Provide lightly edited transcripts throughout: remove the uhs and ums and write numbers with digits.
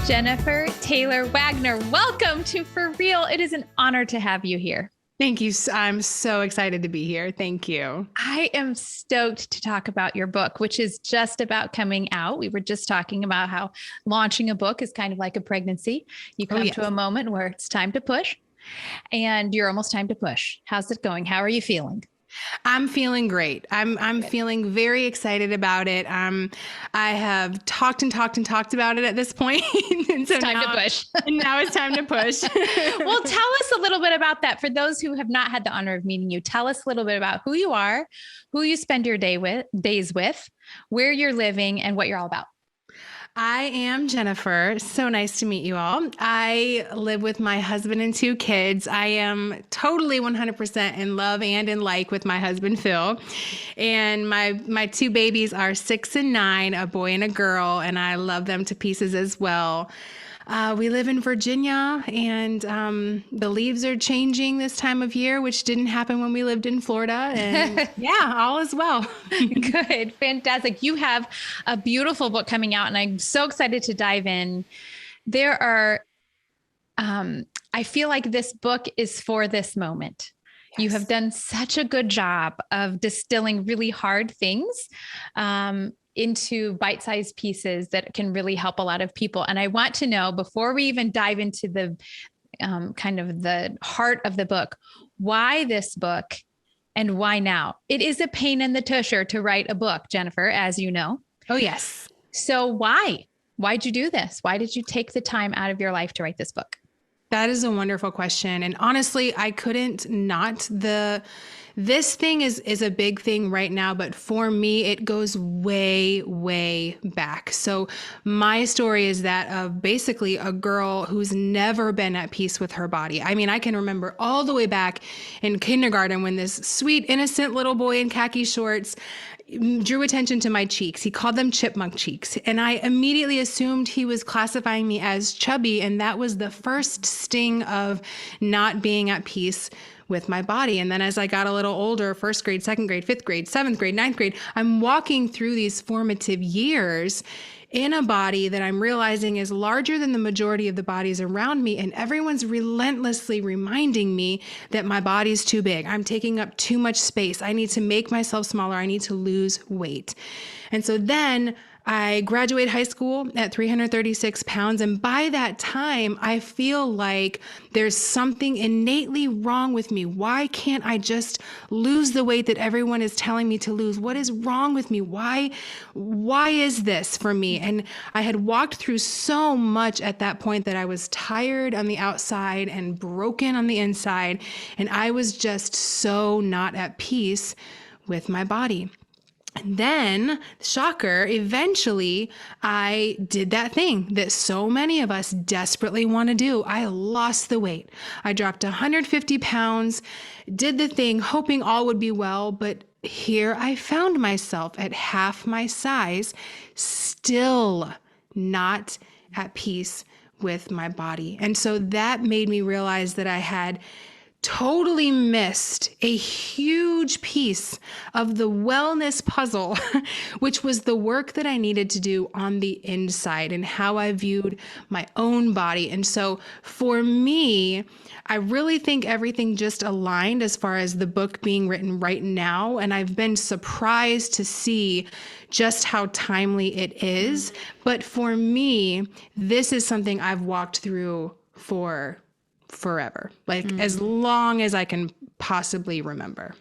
Jennifer Taylor Wagner, welcome to For Real. It is an honor to have you here. Thank you. I'm so excited to be here. Thank you. I am stoked to talk about your book, which is just about coming out. We were just talking about how launching a book is kind of like a pregnancy. You come to a moment where it's time to push, and you're almost time to push. How's it going? How are you feeling? I'm feeling great. I'm feeling very excited about it. I have talked about it at this point. And so it's time to push. Now it's time to push. Well, tell us a little bit about that. For those who have not had the honor of meeting you, tell us a little bit about who you are, who you spend your days with, where you're living, and what you're all about. I am Jennifer. So nice to meet you all. I live with my husband and 2 kids. I am totally 100% in love and in like with my husband, Phil. And my 2 babies are 6 and 9, a boy and a girl, and I love them to pieces as well. We live in Virginia, and the leaves are changing this time of year, which didn't happen when we lived in Florida. And yeah, all is well. Good. Fantastic. You have a beautiful book coming out, and I'm so excited to dive in. There are, I feel like this book is for this moment. Yes. You have done such a good job of distilling really hard things into bite-sized pieces that can really help a lot of people. And I want to know, before we even dive into the kind of the heart of the book, why this book and why now? It is a pain in the tusher to write a book, Jennifer, as you know. Oh, yes. So why? Why'd you do this? Why did you take the time out of your life to write this book? That is a wonderful question. And honestly, I couldn't not. This thing is a big thing right now, but for me, it goes way, way back. So my story is that of basically a girl who's never been at peace with her body. I mean, I can remember all the way back in kindergarten when this sweet, innocent little boy in khaki shorts drew attention to my cheeks. He called them chipmunk cheeks. And I immediately assumed he was classifying me as chubby. And that was the first sting of not being at peace with my body. And then as I got a little older, 1st grade, 2nd grade, 5th grade, 7th grade, 9th grade, I'm walking through these formative years in a body that I'm realizing is larger than the majority of the bodies around me. And everyone's relentlessly reminding me that my body's too big. I'm taking up too much space. I need to make myself smaller. I need to lose weight. And so then I graduate high school at 336 pounds. And by that time, I feel like there's something innately wrong with me. Why can't I just lose the weight that everyone is telling me to lose? What is wrong with me? Why is this for me? And I had walked through so much at that point that I was tired on the outside and broken on the inside. And I was just so not at peace with my body. And then, shocker, eventually I did that thing that so many of us desperately want to do. I lost the weight. I dropped 150 pounds, did the thing, hoping all would be well. But here I found myself at half my size, still not at peace with my body. And so that made me realize that I had totally missed a huge piece of the wellness puzzle, which was the work that I needed to do on the inside and how I viewed my own body. And so for me, I really think everything just aligned as far as the book being written right now. And I've been surprised to see just how timely it is. But for me, this is something I've walked through for forever, as long as I can possibly remember.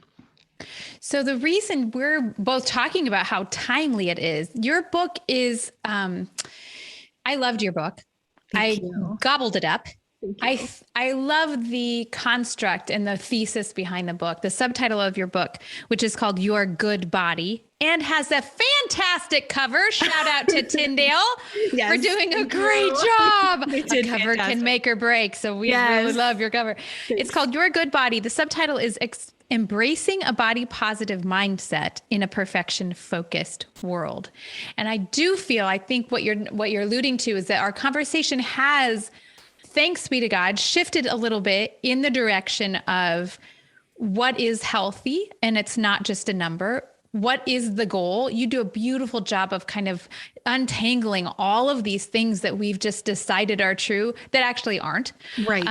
So the reason we're both talking about how timely it is, your book is, I loved your book. I gobbled it up. I love the construct and the thesis behind the book, the subtitle of your book, which is called Your Good Body, and has a fantastic cover. Shout out to Tyndale for doing a great job. A cover can make or break. So we really love your cover. It's called Your Good Body. The subtitle is Embracing a Body Positive Mindset in a Perfection Focused World. And I do feel, I think what you're alluding to is that our conversation has, thanks be to God, shifted a little bit in the direction of what is healthy. And it's not just a number. what is the goal, you do a beautiful job of kind of untangling all of these things that we've just decided are true that actually aren't. Right.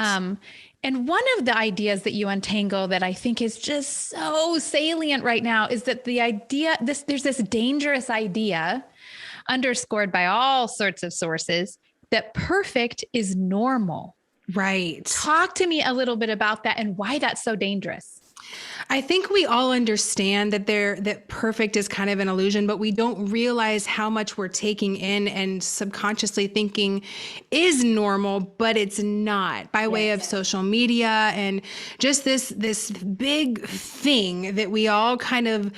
And one of the ideas that you untangle that I think is just so salient right now is that there's this dangerous idea underscored by all sorts of sources that perfect is normal. Right. Talk to me a little bit about that and why that's so dangerous. I think we all understand that perfect is kind of an illusion, but we don't realize how much we're taking in and subconsciously thinking is normal, but it's not, by way of social media and just this big thing that we all kind of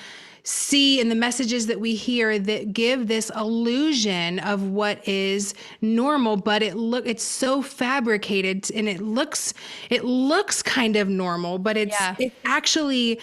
see in the messages that we hear that give this illusion of what is normal, but it's so fabricated and it looks kind of normal, but it's actually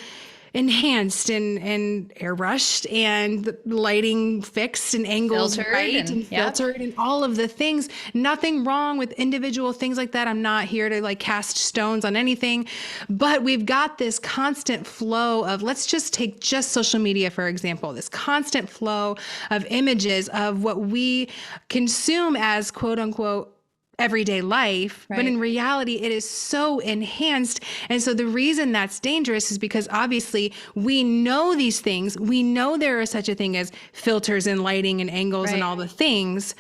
enhanced and airbrushed and lighting fixed and angles right and filtered and all of the things. Nothing wrong with individual things like that. I'm not here to like cast stones on anything, but we've got this constant flow of, let's just take just social media, for example, this constant flow of images of what we consume as quote unquote everyday life, but in reality, it is so enhanced. And so the reason that's dangerous is because obviously we know these things. We know there is such a thing as filters and lighting and angles and all the things,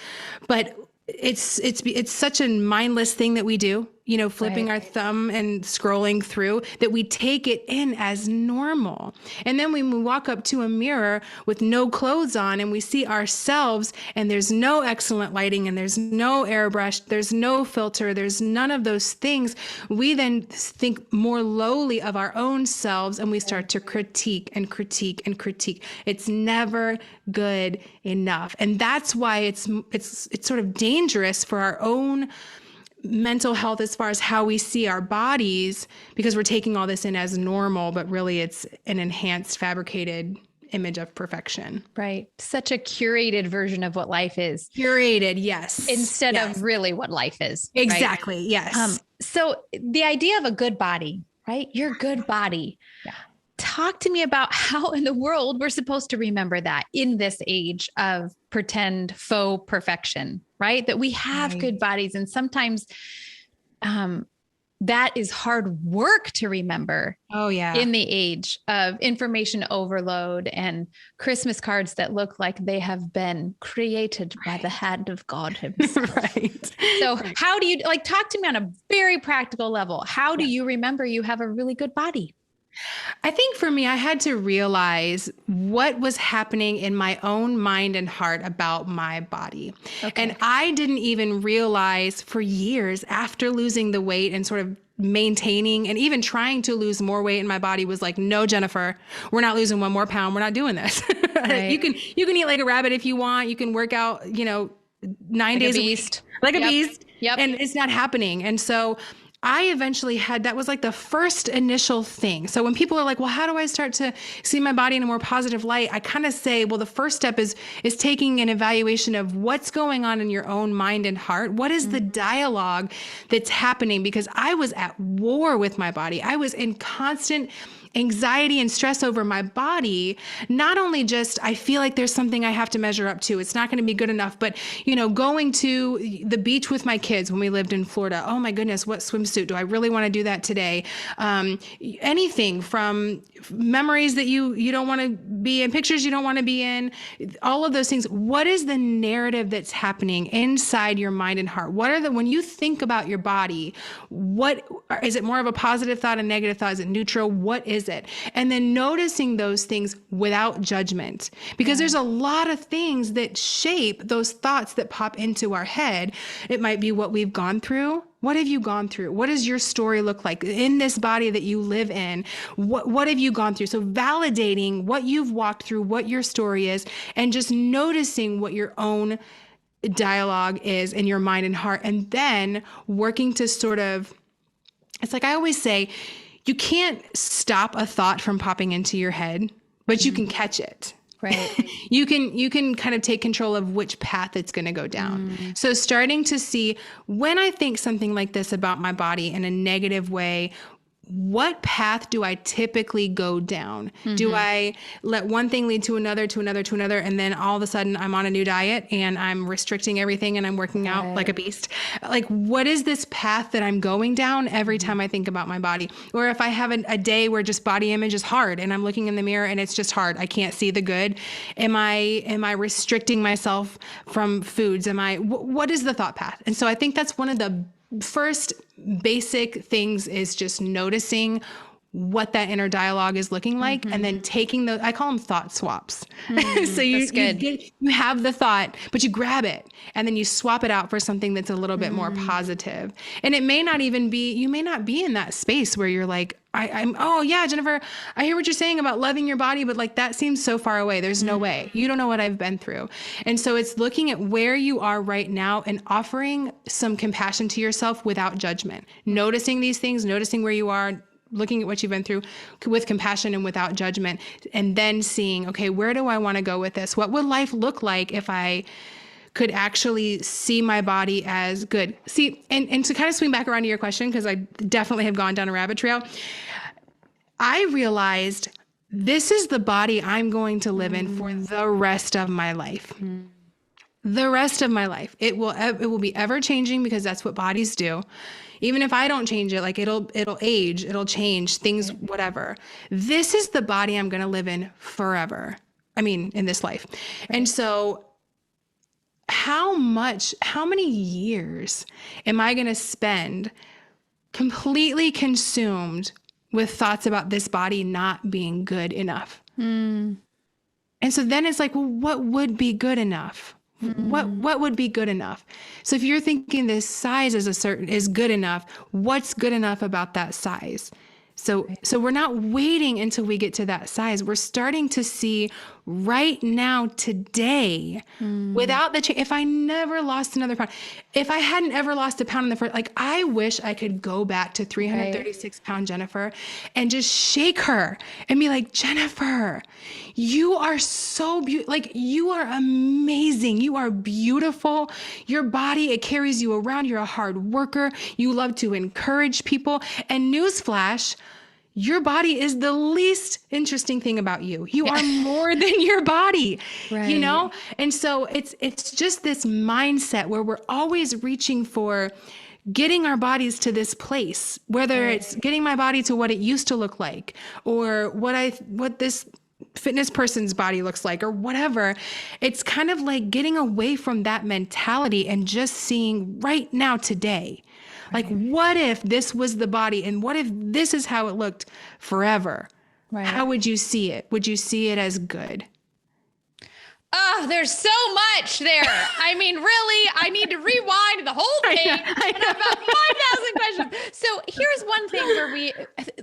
but it's such a mindless thing that we do, you know, flipping our thumb and scrolling through, that we take it in as normal. And then when we walk up to a mirror with no clothes on and we see ourselves and there's no excellent lighting and there's no airbrush, there's no filter, there's none of those things, we then think more lowly of our own selves and we start to critique and critique and critique. It's never good enough. And that's why it's sort of dangerous for our own mental health as far as how we see our bodies, because we're taking all this in as normal, but really it's an enhanced, fabricated image of perfection. Right. Such a curated version of what life is. Curated, yes. Instead of really what life is. Exactly, right? yes. So the idea of a good body, right? Your good body. Yeah. Talk to me about how in the world we're supposed to remember that in this age of pretend faux perfection, right? That we have good bodies. And sometimes that is hard work to remember. Oh, yeah. In the age of information overload and Christmas cards that look like they have been created by the hand of God himself. So how do you talk to me on a very practical level? How do you remember you have a really good body? I think for me, I had to realize what was happening in my own mind and heart about my body. Okay. And I didn't even realize for years after losing the weight and sort of maintaining and even trying to lose more weight in my body was like, no, Jennifer, we're not losing 1 more pound. We're not doing this. You can eat like a rabbit if you want. You can work out, 9 days a week, like a beast. And it's not happening. And so I eventually that was like the first initial thing. So when people are like, well, how do I start to see my body in a more positive light? I kind of say, well, the first step is taking an evaluation of what's going on in your own mind and heart. What is the dialogue that's happening? Because I was at war with my body. I was in constant anxiety and stress over my body. Not only just, I feel like there's something I have to measure up to. It's not going to be good enough, but going to the beach with my kids when we lived in Florida. Oh my goodness, what swimsuit? Do I really want to do that today? Anything from memories that you don't want to be in, pictures you don't want to be in, all of those things. What is the narrative that's happening inside your mind and heart? When you think about your body, what is it, more of a positive thought, a negative thought? Is it neutral? What is it? And then noticing those things without judgment, because there's a lot of things that shape those thoughts that pop into our head. It might be what we've gone through. What have you gone through? What does your story look like in this body that you live in? What have you gone through? So validating what you've walked through, what your story is, and just noticing what your own dialogue is in your mind and heart, and then working to sort of, it's like I always say, you can't stop a thought from popping into your head, but you can catch it. Right. You can kind of take control of which path it's going to go down. So starting to see, when I think something like this about my body in a negative way, what path do I typically go down? Do I let one thing lead to another, to another, to another, and then all of a sudden I'm on a new diet and I'm restricting everything and I'm working out like a beast? Like, what is this path that I'm going down every time I think about my body? Or if I have a day where just body image is hard and I'm looking in the mirror and it's just hard, I can't see the good. Am I restricting myself from foods? What is the thought path? And so I think that's one of the first basic things is just noticing what that inner dialogue is looking like, and then taking I call them thought swaps. So you have the thought, but you grab it and then you swap it out for something that's a little bit more positive. And it may not even be, you may not be in that space where you're like, oh yeah, Jennifer, I hear what you're saying about loving your body, but like that seems so far away. There's no way. You don't know what I've been through. And so it's looking at where you are right now and offering some compassion to yourself without judgment, noticing these things, noticing where you are, looking at what you've been through with compassion and without judgment, and then seeing, okay, where do I want to go with this? What would life look like if I could actually see my body as good? See, and to kind of swing back around to your question, because I definitely have gone down a rabbit trail, I realized this is the body I'm going to live in for the rest of my life. The rest of my life. It will be ever changing, because that's what bodies do. Even if I don't change it, like it'll age, it'll change things, whatever. This is the body I'm going to live in forever. I mean, in this life. And so how many years am I going to spend completely consumed with thoughts about this body not being good enough? And so then it's like, well, what would be good enough? What would be good enough? So if you're thinking this size is good enough, what's good enough about that size? So we're not waiting until we get to that size. We're starting to see right now, today, without the change. If I never lost another pound, if I hadn't ever lost a pound in the first, like I wish I could go back to 336 pound Jennifer and just shake her and be like, Jennifer, you are so beautiful. Like, you are amazing. You are beautiful. Your body, it carries you around. You're a hard worker. You love to encourage people. And newsflash, your body is the least interesting thing about you. You are more than your body, you know? And so it's just this mindset where we're always reaching for getting our bodies to this place, whether it's getting my body to what it used to look like, or what this fitness person's body looks like, or whatever. It's kind of like getting away from that mentality and just seeing right now, today. Like, what if this was the body, and what if this is how it looked forever? How would you see it? Would you see it as good? Oh, there's so much there. I mean, really, I need to rewind the whole thing and about 5,000 questions. So here's one thing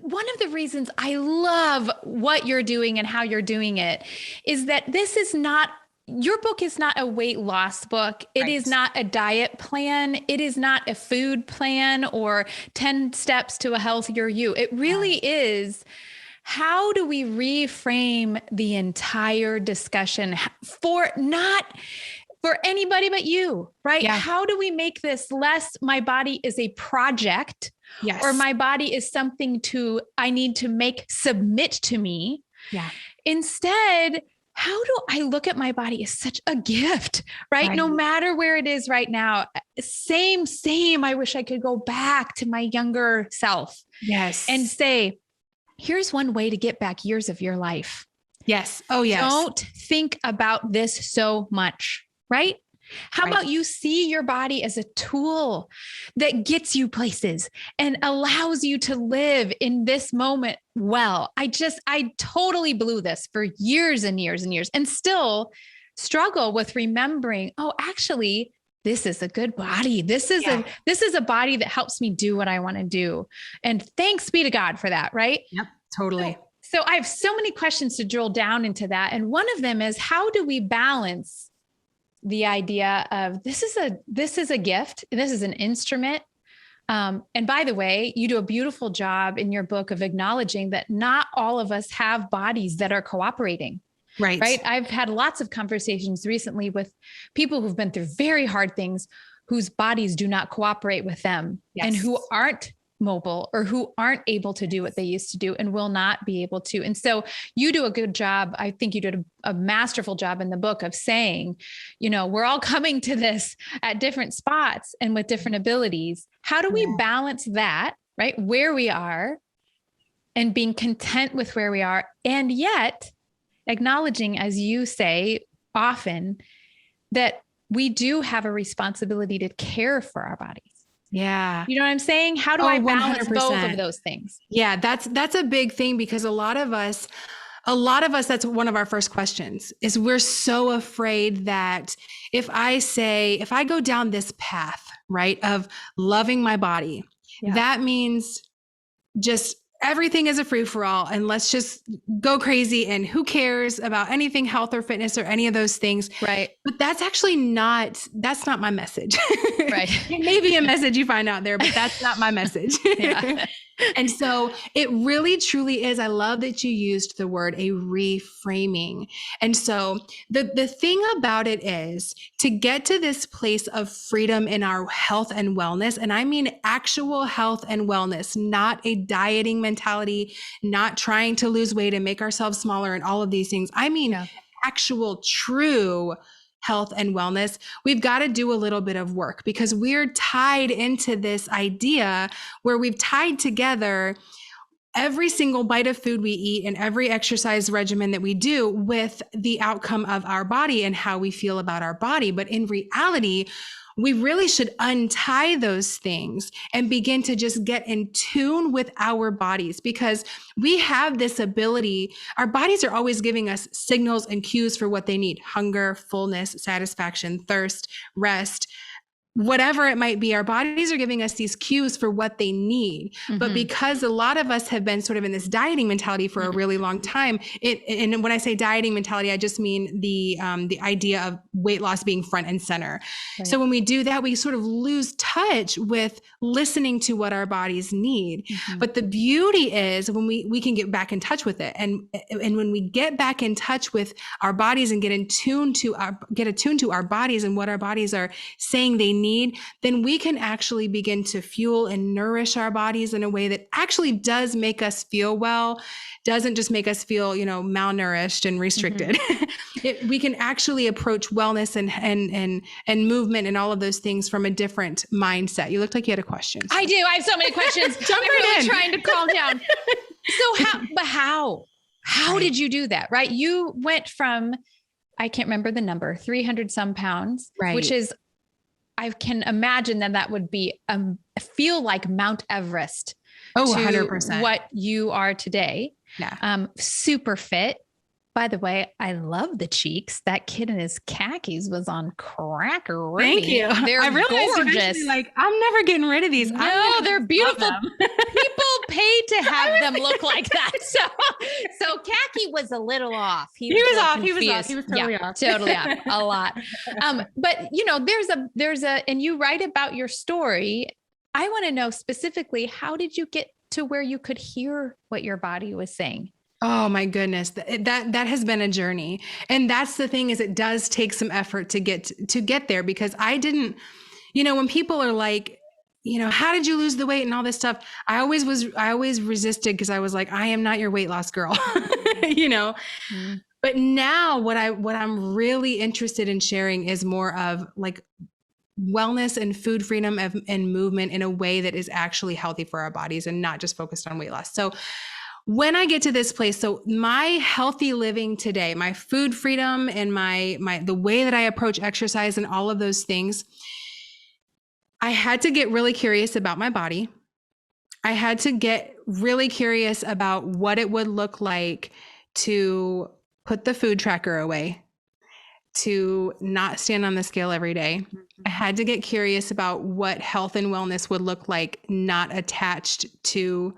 one of the reasons I love what you're doing and how you're doing it is that your book is not a weight loss book. It is not a diet plan. It is not a food plan or 10 steps to a healthier you. It really is, how do we reframe the entire discussion not for anybody but you, right? Yeah. How do we make this less, my body is a project, or my body is something I need to submit to me. Yeah. Instead, how do I look at my body as such a gift, right? No matter where it is right now, same. I wish I could go back to my younger self. Yes. And say, here's one way to get back years of your life. Yes. Oh, yes. Don't think about this so much, right? How about you see your body as a tool that gets you places and allows you to live in this moment well? I totally blew this for years and years and years, and still struggle with remembering, oh, actually, this is a good body. This is a body that helps me do what I want to do. And thanks be to God for that, right? Yep, totally. So I have so many questions to drill down into that. And one of them is, how do we balance the idea of this is a gift, this is an instrument. And by the way, you do a beautiful job in your book of acknowledging that not all of us have bodies that are cooperating. Right. I've had lots of conversations recently with people who've been through very hard things, whose bodies do not cooperate with them, and who aren't mobile or who aren't able to do what they used to do and will not be able to. And so you do a good job. I think you did a masterful job in the book of saying, we're all coming to this at different spots and with different abilities. How do we balance that, right? Where we are and being content with where we are, and yet acknowledging, as you say often, that we do have a responsibility to care for our bodies. Yeah. You know what I'm saying? How do I balance 100%. Both of those things? Yeah, that's a big thing, because a lot of us, that's one of our first questions, is we're so afraid that if I go down this path, right, of loving my body, that means just everything is a free for all, and let's just go crazy, and who cares about anything health or fitness or any of those things. Right. But that's not my message. Right. It may be a message you find out there, but that's not my message. Yeah. And so it really truly is. I love that you used the word a reframing. And so the thing about it is to get to this place of freedom in our health and wellness. And I mean actual health and wellness, not a dieting mentality, not trying to lose weight and make ourselves smaller and all of these things. I mean, actual true health and wellness. We've got to do a little bit of work, because we're tied into this idea where we've tied together every single bite of food we eat and every exercise regimen that we do with the outcome of our body and how we feel about our body. But in reality, we really should untie those things and begin to just get in tune with our bodies, because we have this ability. Our bodies are always giving us signals and cues for what they need: hunger, fullness, satisfaction, thirst, rest, whatever it might be. Our bodies are giving us these cues for what they need. Mm-hmm. But because a lot of us have been sort of in this dieting mentality for a really long time, and when I say dieting mentality, I just mean the idea of weight loss being front and center. Right. So when we do that, we sort of lose touch with listening to what our bodies need. Mm-hmm. But the beauty is when we can get back in touch with it. And when we get back in touch with our bodies and get attuned to our bodies and what our bodies are saying they need, then we can actually begin to fuel and nourish our bodies in a way that actually does make us feel well, doesn't just make us feel, malnourished and restricted. Mm-hmm. We can actually approach wellness and movement and all of those things from a different mindset. You looked like you had a question. I do. I have so many questions. Jump right in. Trying to calm down. So how did you do that? Right. You went from, I can't remember the number, 300 some pounds, right, which is, I can imagine that would be feel like Mount Everest. Oh, 100%. What you are today. Yeah. Super fit. By the way, I love the cheeks. That kid in his khakis was on crack already. Thank you. They're gorgeous. I'm never getting rid of these. No, they're beautiful. People paid to have them look like that. So khaki was a little off. He was off. He was totally off. Totally off. A lot. But there's a, and you write about your story. I want to know specifically, how did you get to where you could hear what your body was saying? Oh my goodness. That has been a journey. And that's the thing, is it does take some effort to get there, because I didn't, when people are like, how did you lose the weight and all this stuff? I always resisted, because I was like, I am not your weight loss girl, Mm-hmm. But now what I'm really interested in sharing is more of like wellness and food freedom and movement in a way that is actually healthy for our bodies and not just focused on weight loss. So when I get to this place, so my healthy living today, my food freedom and the way that I approach exercise and all of those things, I had to get really curious about my body. I had to get really curious about what it would look like to put the food tracker away, to not stand on the scale every day. Mm-hmm. I had to get curious about what health and wellness would look like, not attached to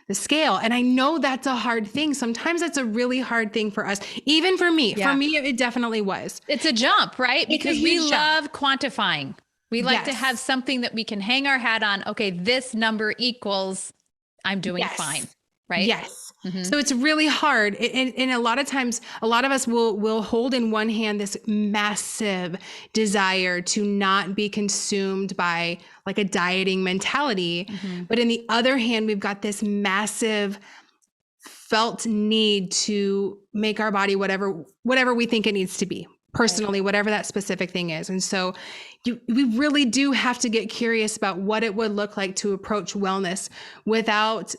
the scale. And I know that's a hard thing. Sometimes that's a really hard thing for us. Even for me. Yeah. For me, it definitely was. It's a jump, right? Because we love quantifying. We like to have something that we can hang our hat on. Okay, this number equals I'm doing fine. right? Yes. So it's really hard. And a lot of times, a lot of us will hold in one hand this massive desire to not be consumed by like a dieting mentality. But in the other hand, we've got this massive felt need to make our body whatever we think it needs to be personally, whatever that specific thing is. And so we really do have to get curious about what it would look like to approach wellness without,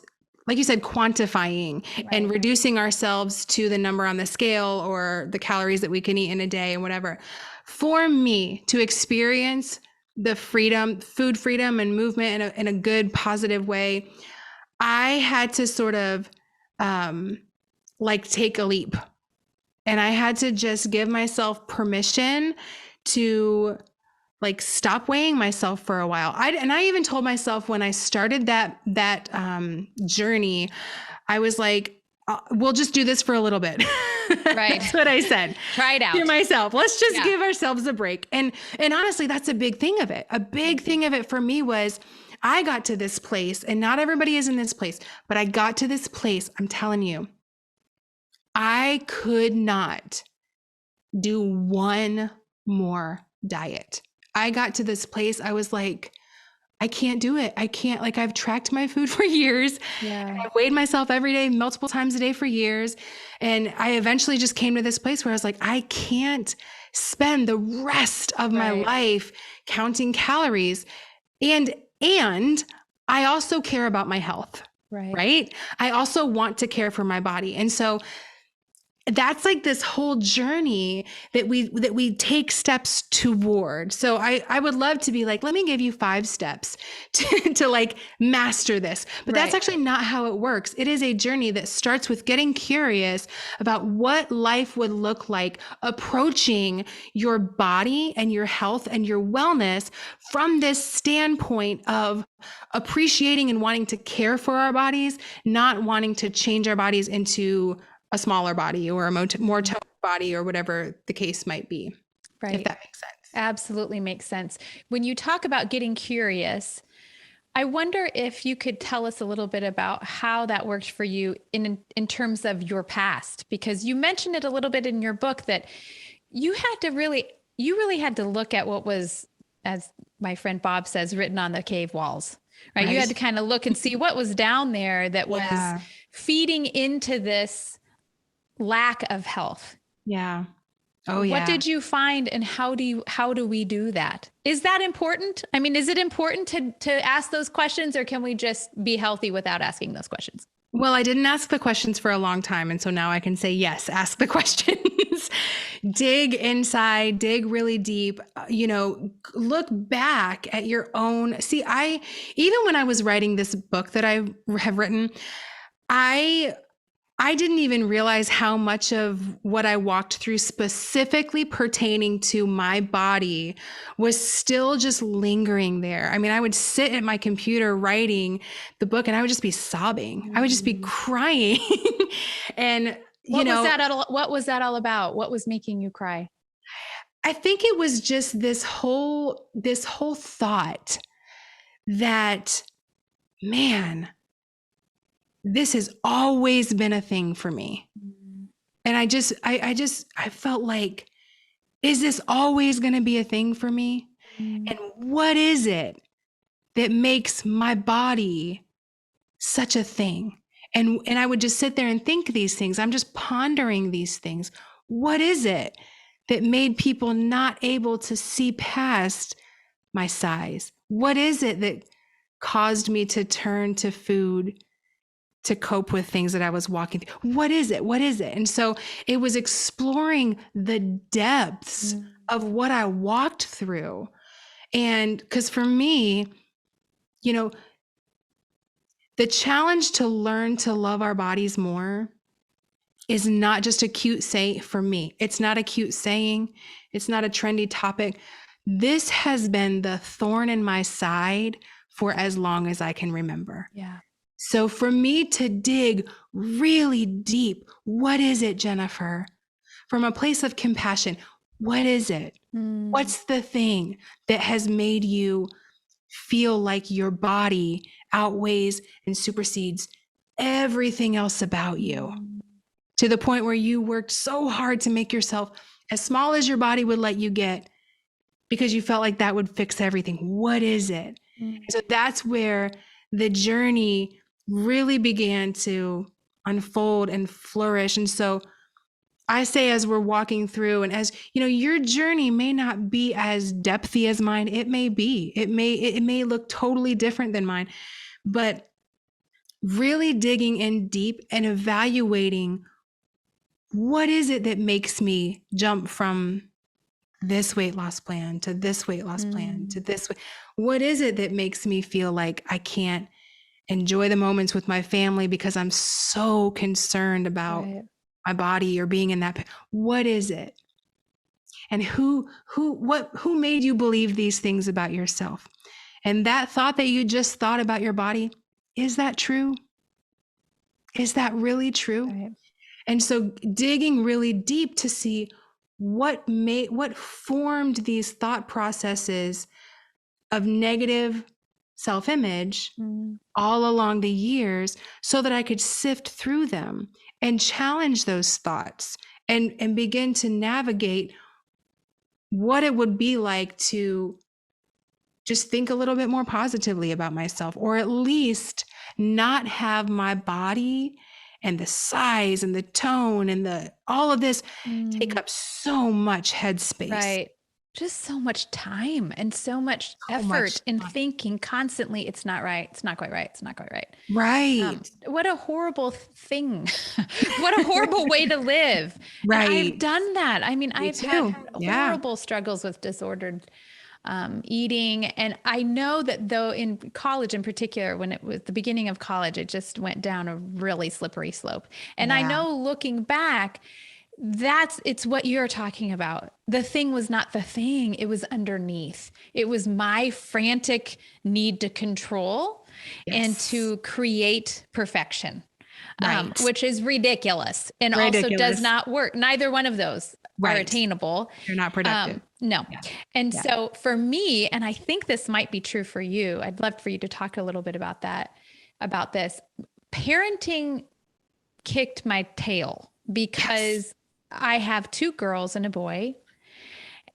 like you said, quantifying and reducing ourselves to the number on the scale or the calories that we can eat in a day and whatever. For me to experience the freedom, food freedom and movement in a good, positive way, I had to sort of like take a leap, and I had to just give myself permission to like stop weighing myself for a while. I even told myself when I started that journey, I was like, we'll just do this for a little bit. Right. That's what I said. Try it out. To myself. Let's just give ourselves a break. And honestly, that's a big thing of it. A big thing of it for me was I got to this place, and not everybody is in this place, but I got to this place. I'm telling you, I could not do one more diet. I got to this place. I was like, I can't do it. I can't, like, I've tracked my food for years. And I've weighed myself every day, multiple times a day for years. And I eventually just came to this place where I was like, I can't spend the rest of my life counting calories. And I also care about my health, right? I also want to care for my body. And so that's like this whole journey that we take steps toward. So I would love to be like, let me give you 5 steps to like master this. But that's actually not how it works. It is a journey that starts with getting curious about what life would look like approaching your body and your health and your wellness from this standpoint of appreciating and wanting to care for our bodies, not wanting to change our bodies into a smaller body or a more toned body or whatever the case might be. If that makes sense. Absolutely makes sense. When you talk about getting curious, I wonder if you could tell us a little bit about how that worked for you in terms of your past, because you mentioned it a little bit in your book that you really had to look at what was, as my friend Bob says, written on the cave walls, right? You had to kind of look and see what was down there that was feeding into this lack of health. Yeah. Oh, yeah. What did you find, and how do we do that? Is that important? I mean, is it important to ask those questions, or can we just be healthy without asking those questions? Well, I didn't ask the questions for a long time. And so now I can say, yes, ask the questions, dig inside, dig really deep, look back at your own. See, even when I was writing this book that I have written, I didn't even realize how much of what I walked through specifically pertaining to my body was still just lingering there. I mean, I would sit at my computer writing the book and I would just be sobbing. I would just be crying. And, what was that all about? What was making you cry? I think it was just this whole thought that, man, this has always been a thing for me. And I felt like, is this always going to be a thing for me? And what is it that makes my body such a thing? And I would just sit there and think these things. I'm just pondering these things. What is it that made people not able to see past my size? What is it that caused me to turn to food to cope with things that I was walking through? What is it? What is it? And so it was exploring the depths of what I walked through. And because for me, the challenge to learn to love our bodies more is not just a cute saying for me. It's not a cute saying. It's not a trendy topic. This has been the thorn in my side for as long as I can remember. Yeah. So for me to dig really deep, what is it, Jennifer? From a place of compassion, what is it? What's the thing that has made you feel like your body outweighs and supersedes everything else about you, to the point where you worked so hard to make yourself as small as your body would let you get because you felt like that would fix everything. What is it? So that's where the journey really began to unfold and flourish. And so I say, as we're walking through, and as you know, your journey may not be as depthy as mine. It may be, it may look totally different than mine, but really digging in deep and evaluating, what is it that makes me jump from this weight loss plan to this weight loss plan to this? What is it that makes me feel like I can't enjoy the moments with my family because I'm so concerned about my body or being in that? What is it? And who made you believe these things about yourself? And that thought that you just thought about your body, is that true? Is that really true? Right. And so digging really deep to see what formed these thought processes of negative self-image all along the years, so that I could sift through them and challenge those thoughts and begin to navigate what it would be like to just think a little bit more positively about myself, or at least not have my body and the size and the tone and all of this take up so much headspace. Right. Just so much time and so much effort in thinking constantly, it's not right. It's not quite right. It's not quite right. Right. What a horrible thing. What a horrible way to live. Right. And I've done that. I mean, I've had horrible struggles with disordered eating. And I know that, though, in college in particular, when it was the beginning of college, it just went down a really slippery slope. And I know, looking back, it's what you're talking about. The thing was not the thing. It was underneath. It was my frantic need to control and to create perfection, which is ridiculous and also does not work. Neither one of those are attainable. You're not productive. No. Yeah. And so for me, and I think this might be true for you, I'd love for you to talk a little bit about this. Parenting kicked my tail because I have 2 girls and a boy.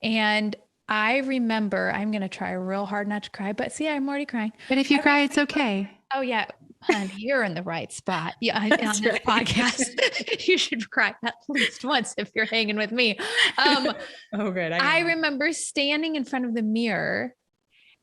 And I remember, I'm going to try real hard not to cry, but see, I'm already crying. But if you cry, it's okay. Oh yeah. Hun, you're in the right spot. Yeah. On this podcast, you should cry at least once if you're hanging with me. Good. I remember standing in front of the mirror,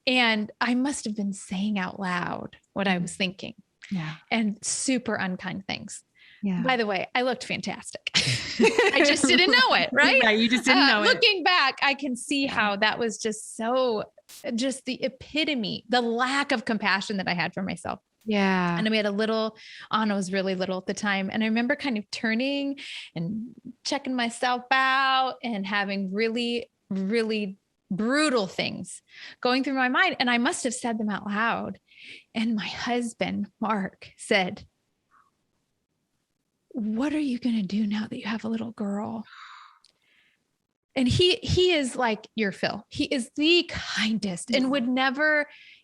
and I must have been saying out loud what I was thinking. Yeah. And super unkind things. Yeah. By the way, I looked fantastic. I just didn't know it, right? Yeah, you just didn't know it. Looking back, I can see how that was just the epitome, the lack of compassion that I had for myself. Yeah. And we had Anna was really little at the time. And I remember kind of turning and checking myself out and having really, really brutal things going through my mind. And I must have said them out loud. And my husband, Mark, said, "What are you going to do now that you have a little girl?" And he is like your Phil. He is the kindest and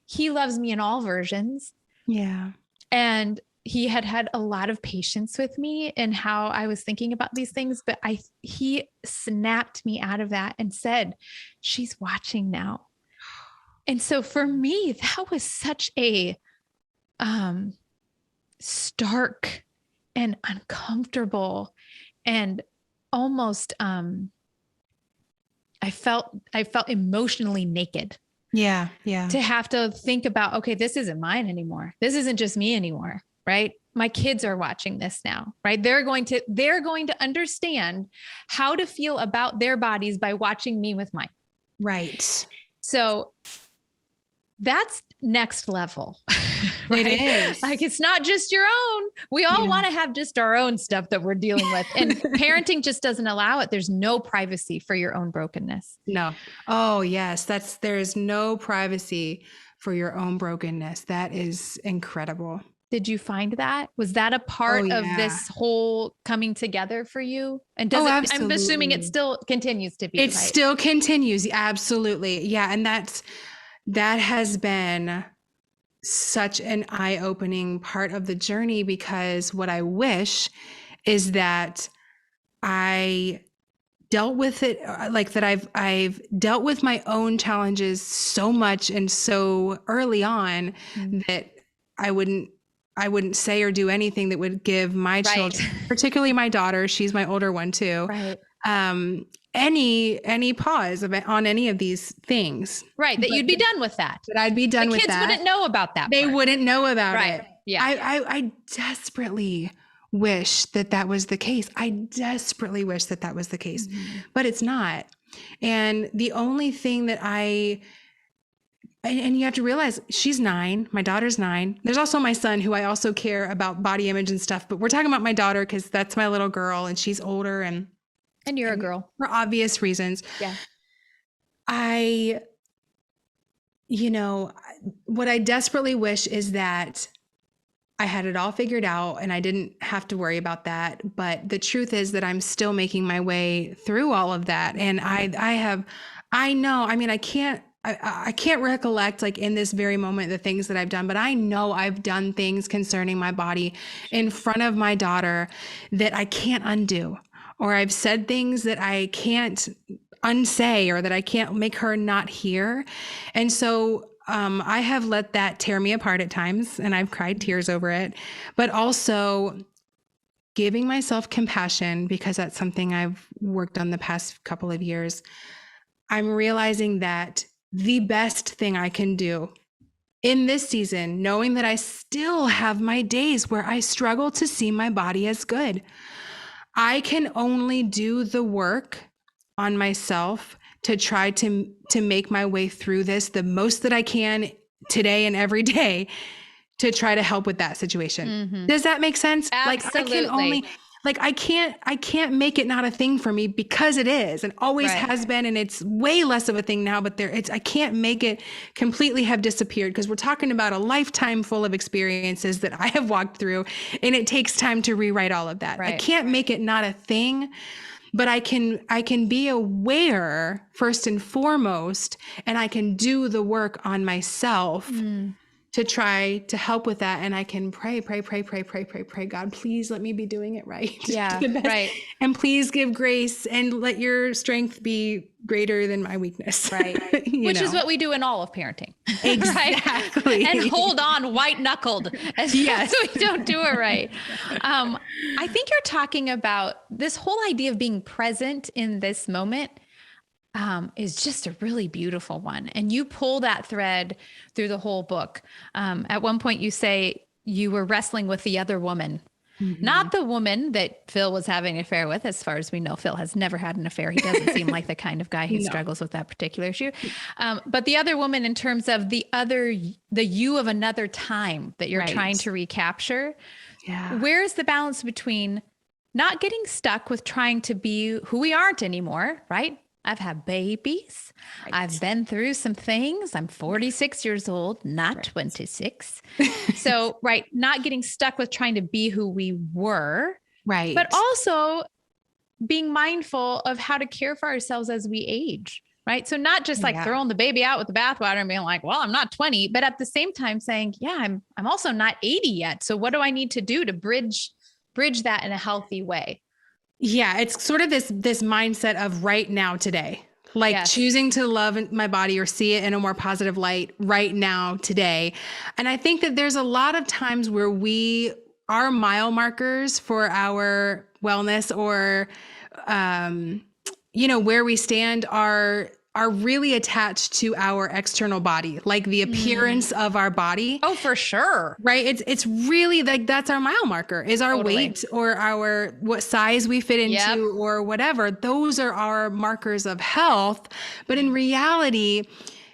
he loves me in all versions. Yeah. And he had a lot of patience with me and how I was thinking about these things, but he snapped me out of that and said, "She's watching now." And so for me, that was such a stark and uncomfortable and almost I felt emotionally naked. Yeah. Yeah. To have to think about, okay, this isn't mine anymore. This isn't just me anymore, right? My kids are watching this now, right? They're going to understand how to feel about their bodies by watching me with mine. Right. So that's next level. Right? It is. Like, it's not just your own. We all want to have just our own stuff that we're dealing with. And parenting just doesn't allow it. There's no privacy for your own brokenness. No. Oh, yes. There is no privacy for your own brokenness. That is incredible. Did you find that? Was that a part of this whole coming together for you? And I'm assuming it still continues to be. It still continues. Absolutely. Yeah. And that has been such an eye-opening part of the journey, because what I wish is that I dealt with it, like that I've dealt with my own challenges so much and so early on that I wouldn't say or do anything that would give my children, particularly my daughter, she's my older one too, any pause on any of these things. Right. That you'd be done with that. That I'd be done with that. The kids wouldn't know about that. They wouldn't know about it. Yeah. I desperately wish that was the case. I desperately wish that was the case, but it's not. And the only thing that and you have to realize, she's 9, my daughter's 9. There's also my son, who I also care about body image and stuff, but we're talking about my daughter because that's my little girl and she's older and you're a girl for obvious reasons. Yeah. What I desperately wish is that I had it all figured out and I didn't have to worry about that. But the truth is that I'm still making my way through all of that. And I can't recollect, like, in this very moment, the things that I've done, but I know I've done things concerning my body in front of my daughter that I can't undo, or I've said things that I can't unsay, or that I can't make her not hear. And so I have let that tear me apart at times, and I've cried tears over it, but also giving myself compassion, because that's something I've worked on the past couple of years. I'm realizing that the best thing I can do in this season, knowing that I still have my days where I struggle to see my body as good, I can only do the work on myself to try to make my way through this the most that I can today and every day, to try to help with that situation. Does that make sense? Absolutely. I can't make it not a thing for me, because it is and always has been, and it's way less of a thing now, but I can't make it completely have disappeared, because we're talking about a lifetime full of experiences that I have walked through, and it takes time to rewrite all of that. I can't make it not a thing, but I can be aware first and foremost, and I can do the work on myself to try to help with that. And I can pray, God, please let me be doing it right. Yeah. Right. And please give grace, and let your strength be greater than my weakness. Right. Which is what we do in all of parenting. Exactly. And hold on white knuckled as we don't do it right. I think you're talking about this whole idea of being present in this moment is just a really beautiful one. And you pull that thread through the whole book. At one point you say you were wrestling with the other woman, not the woman that Phil was having an affair with. As far as we know, Phil has never had an affair. He doesn't seem like the kind of guy who struggles with that particular issue. But the other woman, in terms of the you of another time that you're trying to recapture. Yeah. Where is the balance between not getting stuck with trying to be who we aren't anymore, right? I've had babies. I've been through some things. I'm 46 years old, not 26. So, not getting stuck with trying to be who we were. Right. But also being mindful of how to care for ourselves as we age. Right. So not just throwing the baby out with the bathwater and being like, well, I'm not 20, but at the same time saying, I'm also not 80 yet. So what do I need to do to bridge that in a healthy way? Yeah, it's sort of this mindset of right now, today, choosing to love my body or see it in a more positive light right now, today. And I think that there's a lot of times where our mile markers for our wellness, or, where we stand are really attached to our external body, like the appearance of our body. Oh, for sure. Right. It's really like, that's our mile marker, is our weight, or what size we fit into, or whatever. Those are our markers of health. But in reality,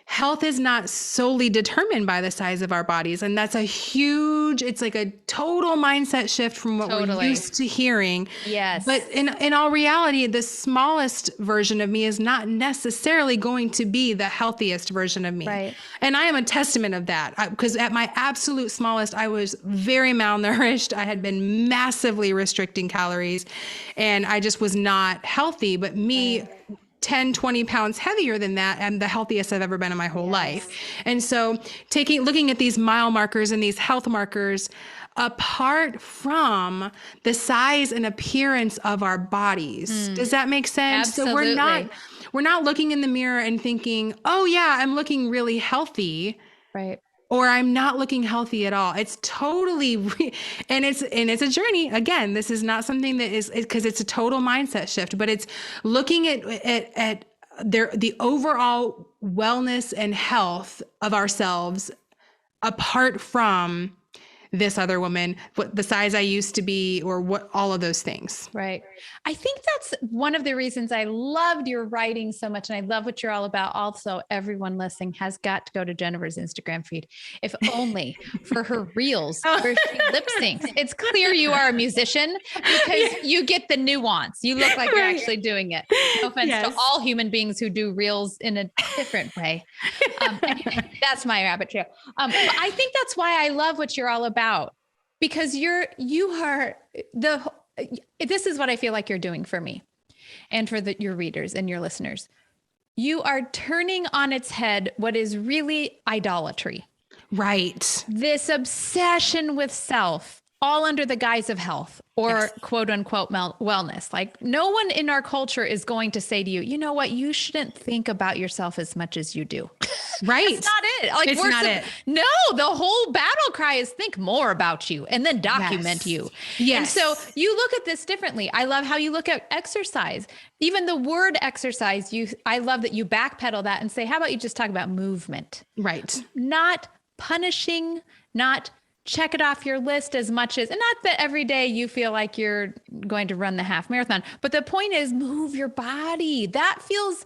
health is not solely determined by the size of our bodies. And that's it's like a total mindset shift from what we're used to hearing. Yes. But in all reality, the smallest version of me is not necessarily going to be the healthiest version of me. Right. And I am a testament of that, because at my absolute smallest, I was very malnourished. I had been massively restricting calories, and I just was not healthy. But 10, 20 pounds heavier than that. And the healthiest I've ever been in my whole life. And so looking at these mile markers and these health markers, apart from the size and appearance of our bodies. Does that make sense? Absolutely. So we're not looking in the mirror and thinking, oh yeah, I'm looking really healthy. Right. Or I'm not looking healthy at all. It's totally, and it's a journey. Again, this is not something that is, because it's a total mindset shift, but it's looking at the overall wellness and health of ourselves apart from this other woman, what the size I used to be, or what, all of those things. Right. I think that's one of the reasons I loved your writing so much. And I love what you're all about. Also, everyone listening has got to go to Jennifer's Instagram feed, if only for her reels where she lip syncs. It's clear you are a musician because you get the nuance. You look like you're actually doing it. No offense to all human beings who do reels in a different way. Anyway, that's my rabbit trail. But I think that's why I love what you're all about. Because this is what I feel like you're doing for me and for your readers and your listeners. You are turning on its head what is really idolatry. Right. This obsession with self, all under the guise of health or quote unquote wellness. Like no one in our culture is going to say to you, you know what, you shouldn't think about yourself as much as you do. Right. That's not it. Like it's not it. No, the whole battle cry is think more about you and then document you. Yes. And so you look at this differently. I love how you look at exercise. Even the word exercise, I love that you backpedal that and say, how about you just talk about movement? Right. Not punishing, not check it off your list as much as, and not that every day you feel like you're going to run the half marathon, but the point is move your body. That feels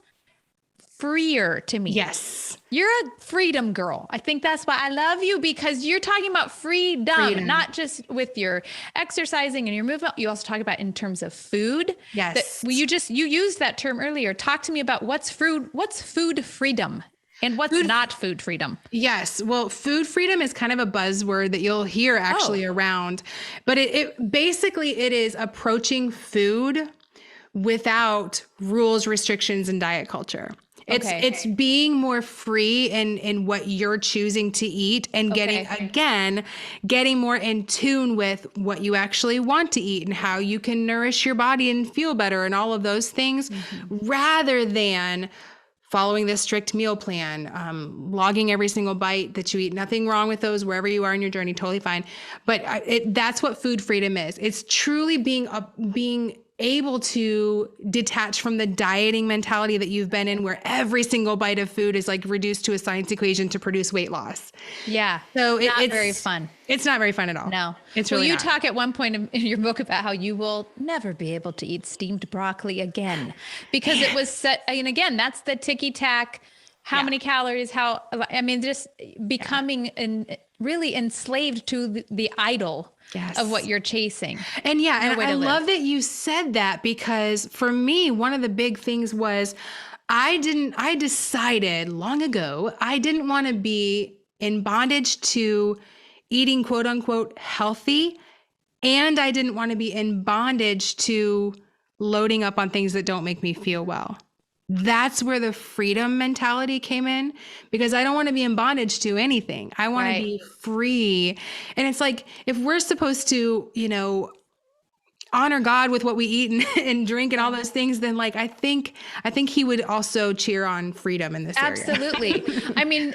freer to me. Yes. You're a freedom girl. I think that's why I love you, because you're talking about freedom, not just with your exercising and your movement. You also talk about in terms of food. Yes. You used that term earlier. Talk to me about what's food freedom. And what's not food freedom? Yes. Well, food freedom is kind of a buzzword that you'll hear actually around, but it basically is approaching food without rules, restrictions, and diet culture. It's being more free in what you're choosing to eat and getting more in tune with what you actually want to eat and how you can nourish your body and feel better and all of those things, rather than following this strict meal plan, logging every single bite that you eat. Nothing wrong with those wherever you are in your journey, totally fine. But that's what food freedom is. It's truly being able to detach from the dieting mentality that you've been in, where every single bite of food is like reduced to a science equation to produce weight loss. Yeah. So it's very fun. It's not very fun at all. No. It's really you not. talk at one point in your book about how you will never be able to eat steamed broccoli again, because it was set. And again, that's the ticky tack. How many calories, just becoming really enslaved to the idol of what you're chasing. And I love that you said that, because for me, one of the big things was I decided long ago, I didn't want to be in bondage to eating quote unquote healthy. And I didn't want to be in bondage to loading up on things that don't make me feel well. That's where the freedom mentality came in, because I don't want to be in bondage to anything. I want to be free. And it's like, if we're supposed to, honor God with what we eat and drink and all those things, then like, I think he would also cheer on freedom in this area. Absolutely. I mean,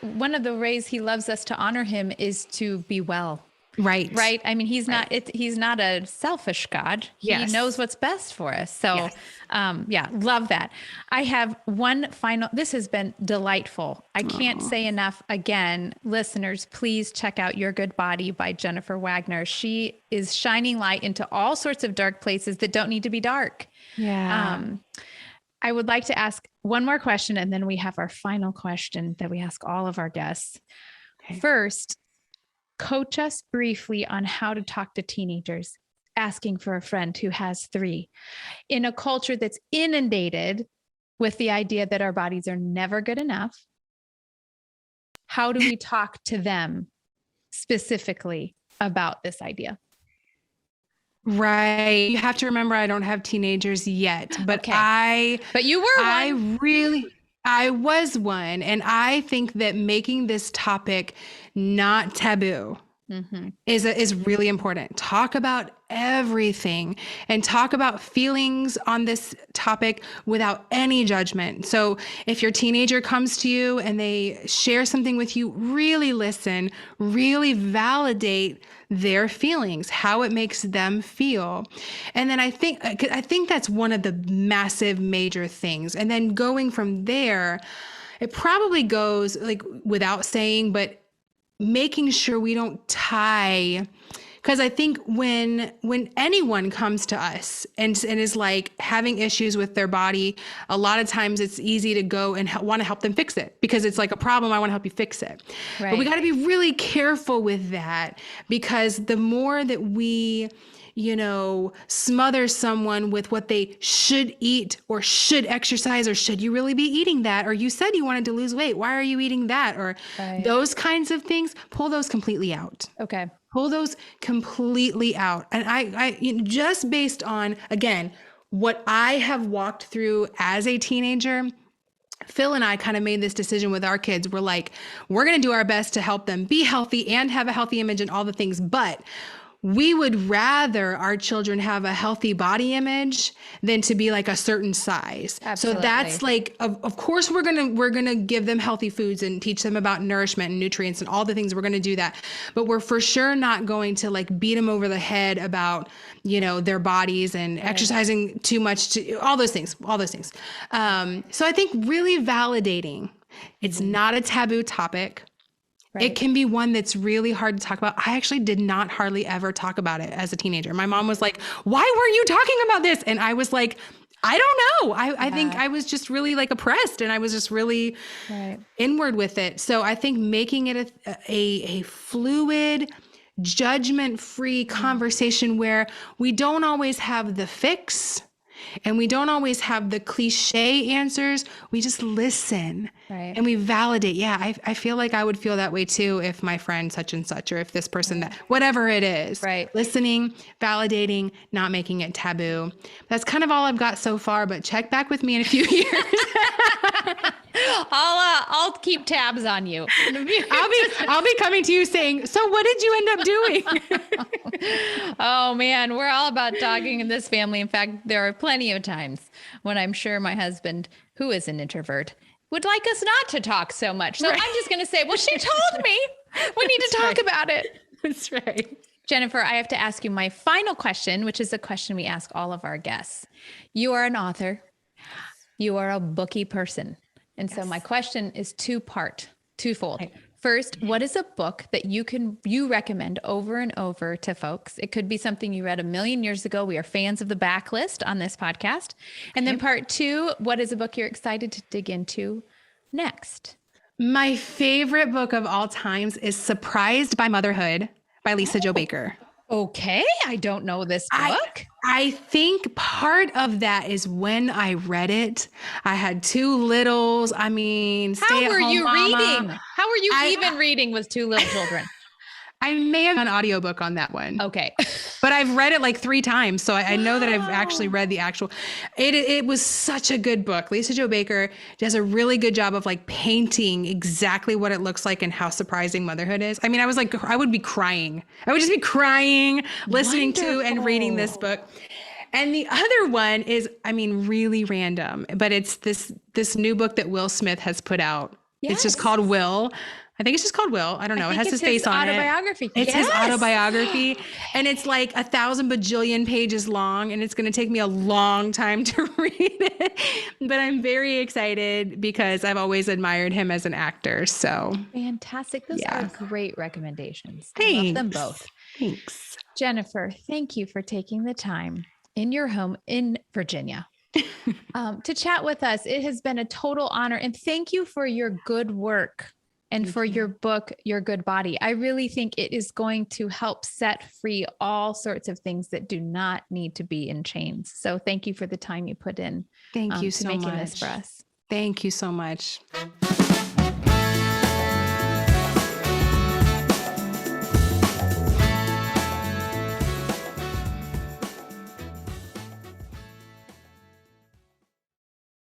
one of the ways he loves us to honor him is to be well. Right. I mean, he's not a selfish God. He knows what's best for us. So, love that. I have one final, this has been delightful. I can't say enough. Again, listeners, please check out Your Good Body by Jennifer Wagner. She is shining light into all sorts of dark places that don't need to be dark. Yeah. I would like to ask one more question, and then we have our final question that we ask all of our guests. Okay. First, coach us briefly on how to talk to teenagers asking for a friend who has 3 in a culture that's inundated with the idea that our bodies are never good enough. How do we talk to them specifically about this idea? Right. You have to remember I don't have teenagers yet, but Okay. But you were one. I was one. And I think that making this topic not taboo is really important. Talk about everything and talk about feelings on this topic without any judgment. So if your teenager comes to you and they share something with you, really listen, really validate their feelings, how it makes them feel. And then I think that's one of the massive major things. And then going from there, it probably goes like without saying, but making sure we don't tie, because I think when anyone comes to us and is like having issues with their body, a lot of times it's easy to go and want to help them fix it because it's like a problem. I want to help you fix it. Right. But we got to be really careful with that, because the more that we, smother someone with what they should eat or should exercise, or should you really be eating that? Or you said you wanted to lose weight. Why are you eating that? Or those kinds of things, pull those completely out. Okay. Pull those completely out. And I just based on, again, what I have walked through as a teenager, Phil and I kind of made this decision with our kids. We're like, we're going to do our best to help them be healthy and have a healthy image and all the things, but we would rather our children have a healthy body image than to be like a certain size. Absolutely. So that's like, of course, we're going to give them healthy foods and teach them about nourishment and nutrients and all the things. We're going to do that. But we're for sure not going to like beat them over the head about, their bodies and exercising too much, all those things. So I think really validating, it's not a taboo topic. Right. It can be one that's really hard to talk about. I actually did not hardly ever talk about it as a teenager. My mom was like, why weren't you talking about this? And I was like, I don't know. I think I was just really like oppressed, and I was just really inward with it. So I think making it a fluid, judgment-free conversation where we don't always have the fix and we don't always have the cliche answers. We just listen and we validate. Yeah, I feel like I would feel that way too if my friend such and such, or if this person that, whatever it is. Right. Listening, validating, not making it taboo. That's kind of all I've got so far, but check back with me in a few years. I'll keep tabs on you. I'll be coming to you saying, so what did you end up doing? Oh man, we're all about talking in this family. In fact, there are plenty of times when I'm sure my husband, who is an introvert, would like us not to talk so much. So I'm just going to say, well, she told me we need to talk about it. That's right. Jennifer, I have to ask you my final question, which is a question we ask all of our guests. You are an author. You are a booky person. And so my question is twofold. Right. First, what is a book that you recommend over and over to folks? It could be something you read 1,000,000 years ago. We are fans of the backlist on this podcast. And then part two, what is a book you're excited to dig into next? My favorite book of all times is Surprised by Motherhood by Lisa Jo Baker. Okay. I don't know this book. I think part of that is when I read it, I had two littles. I mean, how were you reading? How were you even reading with two little children? I may have an audiobook on that one. Okay. But I've read it like 3 times. So I know that I've actually read the actual, it was such a good book. Lisa Jo Baker does a really good job of like painting exactly what it looks like and how surprising motherhood is. I mean, I was like, I would be crying. I would just be crying, listening to and reading this book. And the other one is, I mean, really random, but it's this new book that Will Smith has put out. Yes. It's just called Will. I think it's just called Will. I don't know. It has his face on it. It's his autobiography. And it's like 1,000 bajillion pages long, and it's going to take me a long time to read it. But I'm very excited because I've always admired him as an actor. So fantastic. Those are great recommendations. Thanks. I love them both. Thanks. Jennifer, thank you for taking the time in your home in Virginia to chat with us. It has been a total honor. And thank you for your good work. And for your book, Your Good Body. I really think it is going to help set free all sorts of things that do not need to be in chains. So thank you for the time you put in. Thank you so much. Making this for us. Thank you so much.